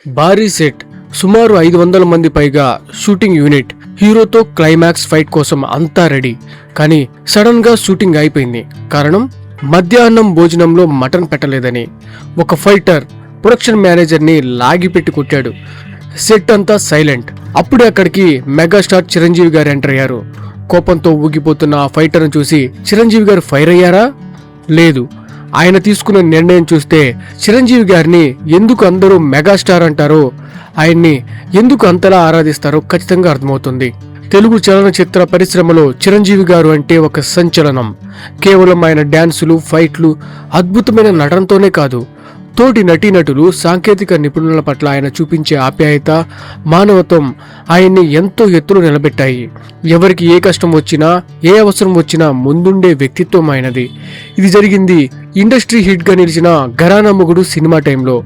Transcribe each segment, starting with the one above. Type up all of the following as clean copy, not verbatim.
భారీ సెట్, సుమారు 500 మంది పైగా షూటింగ్ యూనిట్, హీరోతో క్లైమాక్స్ ఫైట్ కోసం అంతా రెడీ. కానీ సడన్ గా షూటింగ్ అయిపోయింది. కారణం మధ్యాహ్నం భోజనంలో మటన్ పెట్టలేదని ఒక ఫైటర్ ప్రొడక్షన్ మేనేజర్ ని లాగిపెట్టి కొట్టాడు. సెట్ అంతా సైలెంట్. అప్పుడే అక్కడికి మెగాస్టార్ చిరంజీవి గారు ఎంటర్ అయ్యారు. కోపంతో ఊగిపోతున్న ఆ ఫైటర్ను చూసి చిరంజీవి గారు ఫైర్ అయ్యారా? లేదు. ఆయన తీసుకున్న నిర్ణయం చూస్తే చిరంజీవి గారిని ఎందుకు అందరూ మెగాస్టార్ అంటారో, ఆయన్ని ఎందుకు అంతలా ఆరాధిస్తారో ఖచ్చితంగా అర్థమవుతుంది. తెలుగు చలనచిత్ర పరిశ్రమలో చిరంజీవి గారు అంటే ఒక సంచలనం. కేవలం ఆయన డ్యాన్సులు, ఫైట్లు, అద్భుతమైన నటనతోనే కాదు, తోటి నటీనటులు, సాంకేతిక నిపుణుల పట్ల ఆయన చూపించే ఆప్యాయత, మానవత్వం ఆయన్ని ఎంతో ఎత్తులో నిలబెట్టాయి. ఎవరికి ఏ కష్టం వచ్చినా, ఏ అవసరం వచ్చినా ముందుండే వ్యక్తిత్వం ఆయనది. ఇది జరిగింది ఇండస్ట్రీ హిట్గా నిలిచిన ఘరానా మొగుడు సినిమా టైంలో.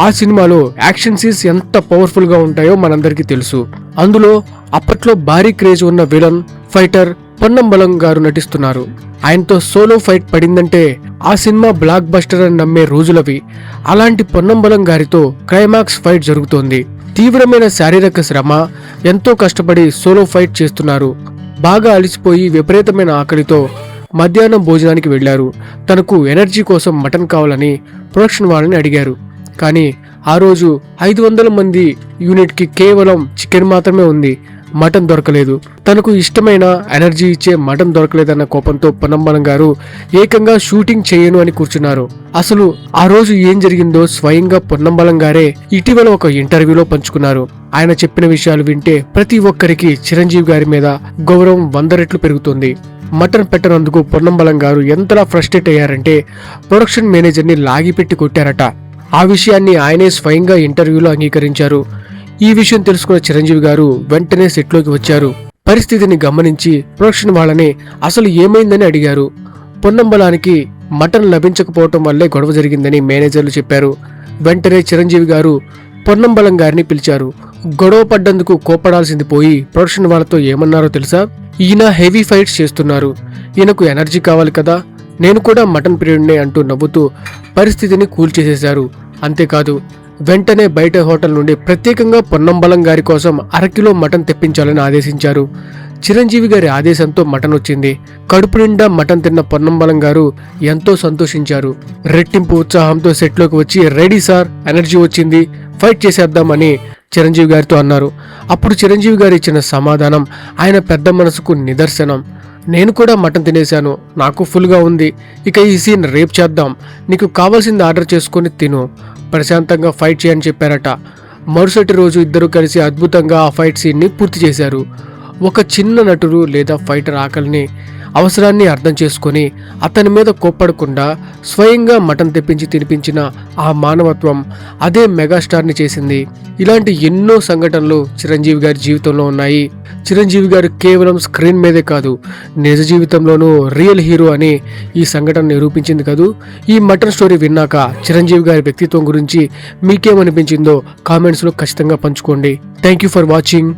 ఆ సినిమాలో యాక్షన్ సీన్స్ ఎంత పవర్ఫుల్గా ఉంటాయో మనందరికీ తెలుసు. అందులో అప్పట్లో భారీ క్రేజ్ ఉన్న విలన్ ఫైటర్ పొన్నంబలం గారు నటిస్తున్నారు. ఆయనతో సోలో ఫైట్ పడిందంటే ఆ సినిమా బ్లాక్ బస్టర్ అని నమ్మే రోజులవి. అలాంటి పొన్నంబలం గారితో క్లైమాక్స్ ఫైట్ జరుగుతోంది. తీవ్రమైన శారీరక శ్రమ, ఎంతో కష్టపడి సోలో ఫైట్ చేస్తున్నారు. బాగా అలిసిపోయి విపరీతమైన ఆకలితో మధ్యాహ్నం భోజనానికి వెళ్లారు. తనకు ఎనర్జీ కోసం మటన్ కావాలని ప్రొడక్షన్ వాళ్ళని అడిగారు. కానీ ఆ రోజు 500 మంది యూనిట్కి కేవలం చికెన్ మాత్రమే ఉంది, మటన్ దొరకలేదు. తనకు ఇష్టమైన ఎనర్జీ ఇచ్చే మటన్ దొరకలేదన్న కోపంతో పొన్నంబలం గారు ఏకంగా షూటింగ్ చేయను అని కూర్చున్నారు. అసలు ఆ రోజు ఏం జరిగిందో స్వయంగా పొన్నంబలం గారే ఇటీవల ఒక ఇంటర్వ్యూలో పంచుకున్నారు. ఆయన చెప్పిన విషయాలు వింటే ప్రతి ఒక్కరికి చిరంజీవి గారి మీద గౌరవం 100 రెట్లు పెరుగుతుంది. మటన్ పెట్టనందుకు పొన్నంబలం గారు ఎంతలా ఫ్రస్ట్రేట్ అయ్యారంటే ప్రొడక్షన్ మేనేజర్ని లాగిపెట్టి కొట్టారట. ఆ విషయాన్ని ఆయనే స్వయంగా ఇంటర్వ్యూలో అంగీకరించారు. ఈ విషయం తెలుసుకున్న చిరంజీవి గారు వెంటనే సెట్లోకి వచ్చారు. పరిస్థితిని గమనించి ప్రొడక్షన్ వాళ్ళని అసలు ఏమైందని అడిగారు. పొన్నంబలానికి మటన్ లభించకపోవటం వల్లే గొడవ జరిగిందని మేనేజర్లు చెప్పారు. వెంటనే చిరంజీవి గారు పొన్నంబలం గారిని పిలిచారు. గొడవ పడ్డందుకు కోపడాల్సింది పోయి ప్రొడక్షన్ వాళ్ళతో ఏమన్నారో తెలుసా? ఈయన హెవీ ఫైట్స్ చేస్తున్నారు, ఈయనకు ఎనర్జీ కావాలి కదా, నేను కూడా మటన్ పీరియడ్నే అంటూ నవ్వుతూ పరిస్థితిని కూల్ చేసేశారు. అంతేకాదు, వెంటనే బయట హోటల్ నుండి ప్రత్యేకంగా పొన్నంబలం గారి కోసం 1/2 కిలో మటన్ తెప్పించాలని ఆదేశించారు. చిరంజీవి గారి ఆదేశంతో మటన్ వచ్చింది. కడుపు నిండా మటన్ తిన్న పొన్నంబలం గారు ఎంతో సంతోషించారు. రెట్టింపు ఉత్సాహంతో సెట్లోకి వచ్చి రెడీ సార్, ఎనర్జీ వచ్చింది, ఫైట్ చేసేద్దామని చిరంజీవి గారితో అన్నారు. అప్పుడు చిరంజీవి గారు ఇచ్చిన సమాధానం ఆయన పెద్ద మనసుకు నిదర్శనం. నేను కూడా మటన్ తినేశాను, నాకు ఫుల్గా ఉంది, ఇక ఈ సీన్ రేపు చేద్దాం, నీకు కావాల్సింది ఆర్డర్ చేసుకుని తిను, ప్రశాంతంగా ఫైట్ చేయని చెప్పారట. మరుసటి రోజు ఇద్దరు కలిసి అద్భుతంగా ఆ ఫైట్ సీన్ని పూర్తి చేశారు. ఒక చిన్న నటుడు లేదా ఫైటర్ ఆకలిని, అవసరాన్ని అర్థం చేసుకొని అతని మీద కోప్పడకుండా స్వయంగా మటన్ తెప్పించి తినిపించిన ఆ మానవత్వం అదే మెగాస్టార్ని చేసింది. ఇలాంటి ఎన్నో సంఘటనలు చిరంజీవి గారి జీవితంలో ఉన్నాయి. చిరంజీవి గారు కేవలం స్క్రీన్ మీదే కాదు, నిజ జీవితంలోనూ రియల్ హీరో అని ఈ సంఘటన నిరూపించింది కదూ. ఈ మటన్ స్టోరీ విన్నాక చిరంజీవి గారి వ్యక్తిత్వం గురించి మీకేమనిపించిందో కామెంట్స్లో ఖచ్చితంగా పంచుకోండి. Thank you for watching.